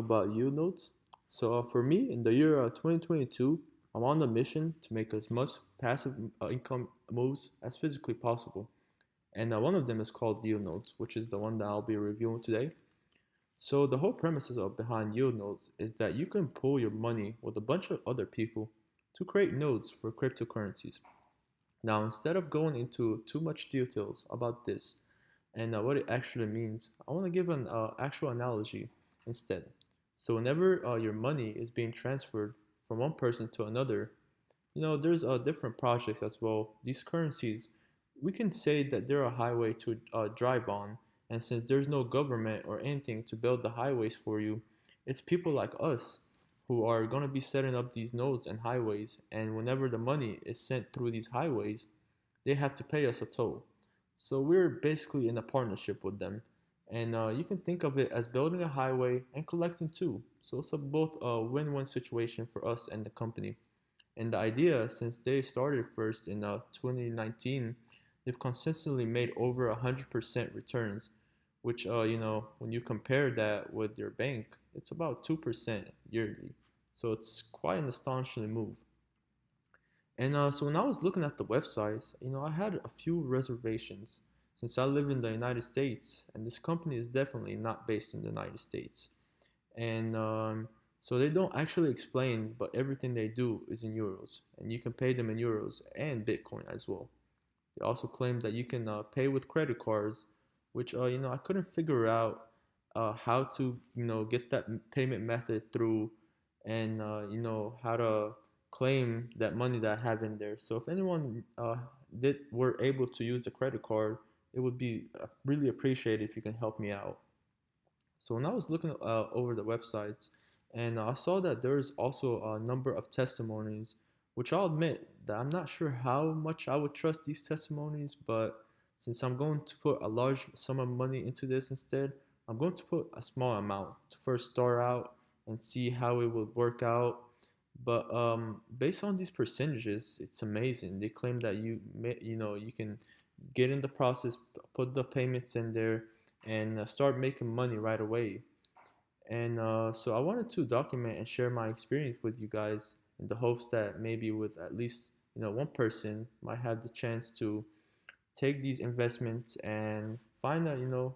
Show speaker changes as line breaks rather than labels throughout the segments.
about yield notes. For me, in the year 2022, I'm on a mission to make as much passive income moves as physically possible. And one of them is called yield notes, which is the one that I'll be reviewing today. So the whole premises of behind yield nodes is that you can pool your money with a bunch of other people to create nodes for cryptocurrencies. Now, instead of going into too much details about this and what it actually means, I want to give an actual analogy instead. So whenever your money is being transferred from one person to another, there's different projects as well. These currencies, we can say that they're a highway to drive on. And since there's no government or anything to build the highways for you, it's people like us who are going to be setting up these nodes and highways. And whenever the money is sent through these highways, they have to pay us a toll. So we're basically in a partnership with them. And you can think of it as building a highway and collecting too. So it's a both a win-win situation for us and the company. And the idea, since they started first in 2019, they've consistently made over 100% returns, which, when you compare that with your bank, it's about 2% yearly. So it's quite an astonishing move. And so when I was looking at the websites, I had a few reservations since I live in the United States, and this company is definitely not based in the United States. And so they don't actually explain, but everything they do is in euros, and you can pay them in euros and Bitcoin as well. They also claim that you can pay with credit cards, which I couldn't figure out how to get that payment method through, and how to claim that money that I have in there. So if anyone did were able to use a credit card, it would be really appreciated if you can help me out. So when I was looking over the websites, and I saw that there's also a number of testimonies, which I'll admit that I'm not sure how much I would trust these testimonies, but since I'm going to put a large sum of money into this instead, I'm going to put a small amount to first start out and see how it would work out. But based on these percentages, it's amazing. They claim that you can get in the process, put the payments in there, and start making money right away. And so I wanted to document and share my experience with you guys in the hopes that maybe with at least one person might have the chance to take these investments and find a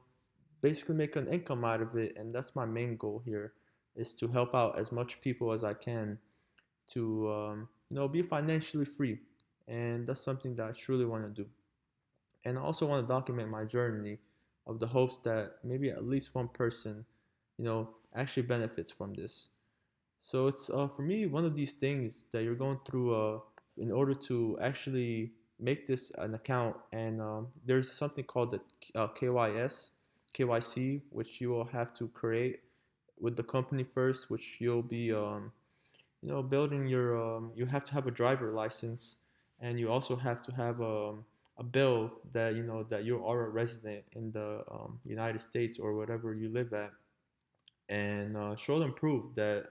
basically make an income out of it. And that's my main goal here, is to help out as much people as I can to be financially free. And that's something that I truly want to do. And I also want to document my journey of the hopes that maybe at least one person, actually benefits from this. So it's for me one of these things that you're going through in order to actually make this an account. And there's something called the KYC, which you will have to create with the company first, which you'll be building your you have to have a driver license, and you also have to have a bill that that you are a resident in the United States or whatever you live at, and show them proof that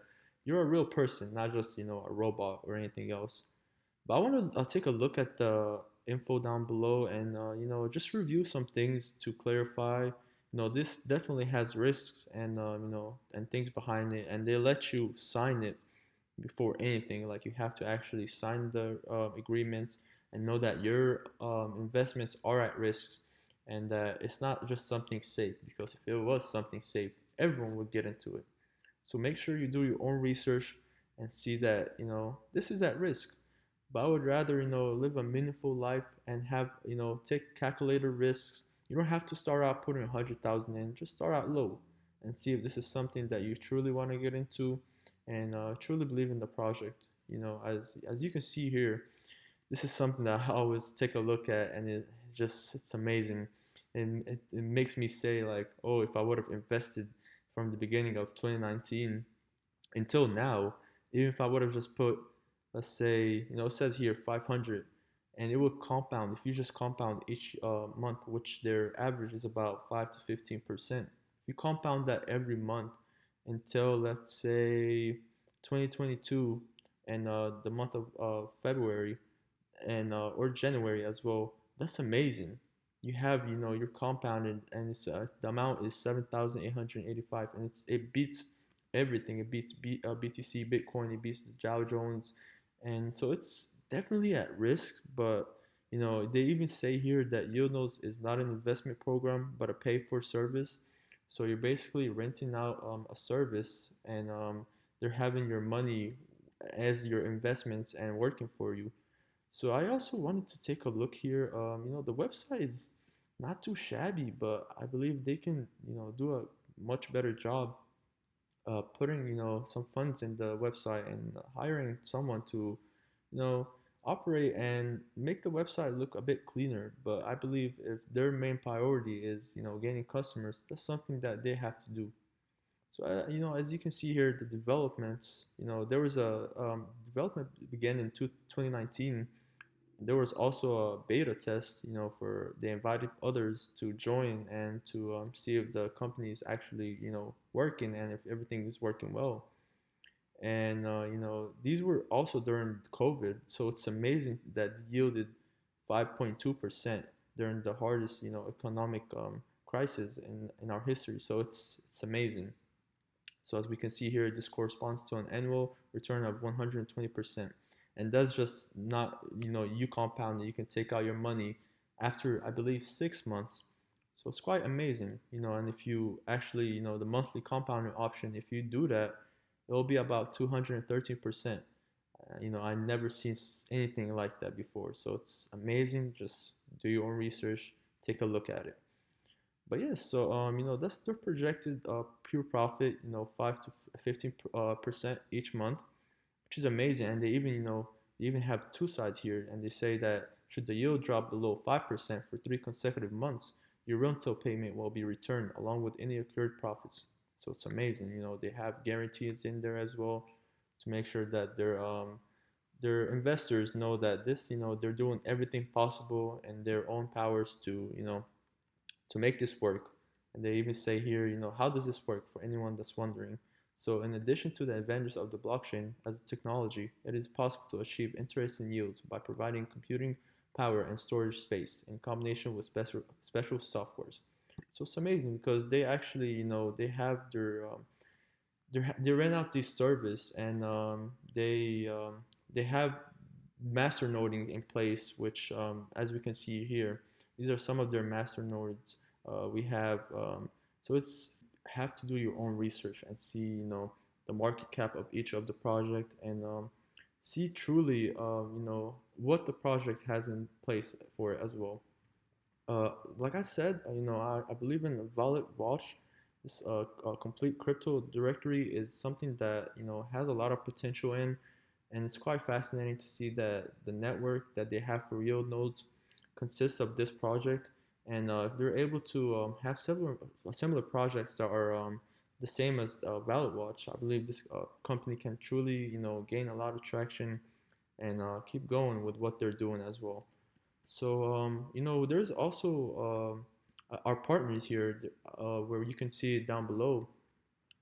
you're a real person, not just a robot or anything else. But I want to take a look at the info down below and just review some things to clarify. This definitely has risks and and things behind it, and they let you sign it before anything. Like you have to actually sign the agreements and know that your investments are at risk, and that it's not just something safe. Because if it was something safe, everyone would get into it. So make sure you do your own research and see that this is at risk. But I would rather live a meaningful life and have take calculated risks. You don't have to start out putting 100,000 in. Just start out low and see if this is something that you truly want to get into and truly believe in the project. As you can see here, this is something that I always take a look at, and it's amazing, and it makes me say like, oh, if I would have invested from the beginning of 2019 until now, even if I would have just put, let's say, it says here 500, and it would compound if you just compound each month, which their average is about 5 to 15%. If you compound that every month until, let's say, 2022 and the month of February and or January as well, that's amazing. You have you're compounded, and it's the amount is 7,885, and it beats everything. It beats BTC, Bitcoin. It beats the Dow Jones, and so it's definitely at risk. But they even say here that yield notes is not an investment program, but a pay for service. So you're basically renting out a service, and they're having your money as your investments and working for you. So I also wanted to take a look here. The website is not too shabby, but I believe they can, do a much better job putting, some funds in the website and hiring someone to, you know, operate and make the website look a bit cleaner. But I believe if their main priority is, gaining customers, that's something that they have to do. So, as you can see here, the developments, there was a development began in 2019. There was also a beta test, for they invited others to join and to see if the company is actually, working and if everything is working well. And, these were also during COVID. So it's amazing that yielded 5.2% during the hardest, economic crisis in our history. So it's amazing. So as we can see here, this corresponds to an annual return of 120%. And that's just not, you compound it. You can take out your money after, I believe, 6 months. So it's quite amazing, and if you actually, the monthly compounding option, if you do that, it'll be about 213%. I never seen anything like that before. So it's amazing. Just do your own research, take a look at it. But yes, so that's their projected pure profit, 5 to 15% each month, which is amazing. And they even they even have two sides here, and they say that should the yield drop below 5% for 3 consecutive months, your rental payment will be returned along with any accrued profits. So it's amazing. They have guarantees in there as well to make sure that their investors know that this they're doing everything possible in their own powers to make this work. And they even say here, how does this work for anyone that's wondering? So in addition to the advantages of the blockchain as a technology, it is possible to achieve interesting yields by providing computing power and storage space in combination with special softwares. So it's amazing because they actually, they have they rent out this service, and they have master noding in place, which as we can see here, these are some of their master nodes. We have so it's have to do your own research and see the market cap of each of the project, and see truly what the project has in place for it as well. Like I said, I believe in the Wallet Watch. This complete crypto directory is something that has a lot of potential in, and it's quite fascinating to see that the network that they have for yield nodes consists of this project. And if they're able to have similar projects that are the same as Wallet Watch, I believe this company can truly gain a lot of traction and keep going with what they're doing as well. So, there's also our partners here, where you can see it down below.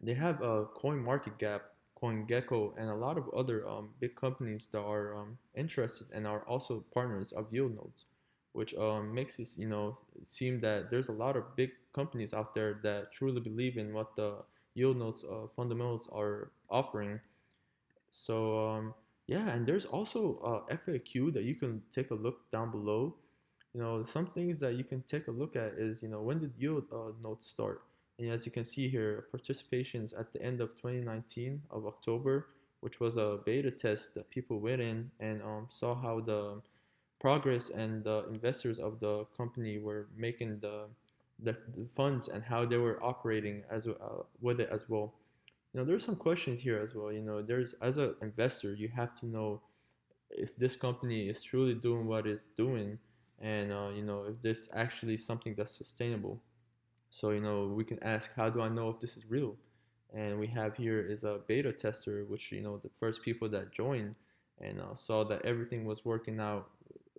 They have Coin Market Gap, CoinGecko, and a lot of other big companies that are interested and are also partners of yield nodes, which makes it, seem that there's a lot of big companies out there that truly believe in what the yield nodes fundamentals are offering. So yeah, and there's also FAQ that you can take a look down below. Some things that you can take a look at is, when did yield notes start? And as you can see here, participations at the end of 2019 of October, which was a beta test that people went in and saw how the progress and the investors of the company were making the funds and how they were operating as with it as well. There's some questions here as well. There's, as an investor, you have to know if this company is truly doing what it's doing, and if this actually something that's sustainable. So we can ask, how do I know if this is real? And we have here is a beta tester, which the first people that joined and saw that everything was working out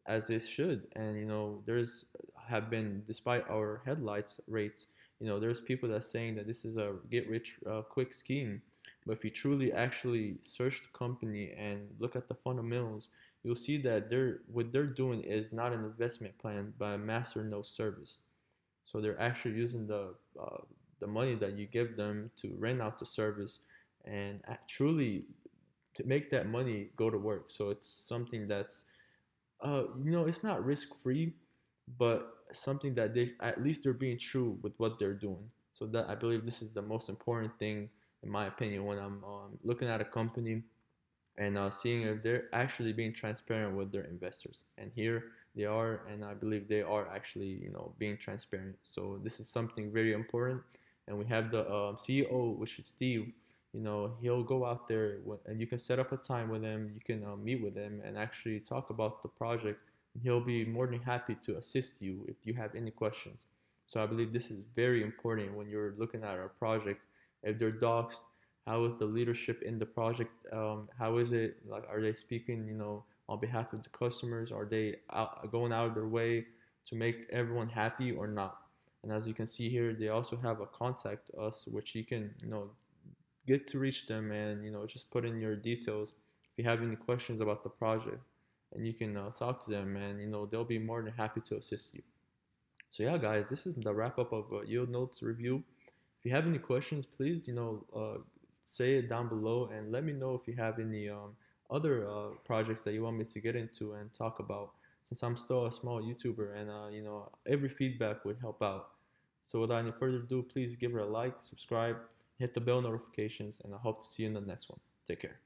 as it should. And there's have been, despite our headlights rates, there's people that saying that this is a get rich quick scheme. But if you truly actually search the company and look at the fundamentals, you'll see that what they're doing is not an investment plan but a master node service. So they're actually using the money that you give them to rent out the service and truly to make that money go to work. So it's something that's it's not risk free, but something that they at least they're being true with what they're doing. So that I believe this is the most important thing in my opinion when I'm looking at a company and seeing if they're actually being transparent with their investors. And here they are, and I believe they are actually being transparent. So this is something very important. And we have the CEO, which is Steve. He'll go out there and you can set up a time with him. You can meet with him and actually talk about the project. And he'll be more than happy to assist you if you have any questions. So I believe this is very important when you're looking at a project. If they're docs, how is the leadership in the project? How is it like? Are they speaking, on behalf of the customers? Are they going out of their way to make everyone happy or not? And as you can see here, they also have a contact us, which you can, get to reach them and just put in your details if you have any questions about the project, and you can talk to them, and they'll be more than happy to assist you. So yeah, guys, this is the wrap up of Yield Notes review. If you have any questions, please, say it down below and let me know if you have any other projects that you want me to get into and talk about. Since I'm still a small YouTuber, and every feedback would help out. So without any further ado, please give her a like, subscribe, hit the bell notifications, and I hope to see you in the next one. Take care.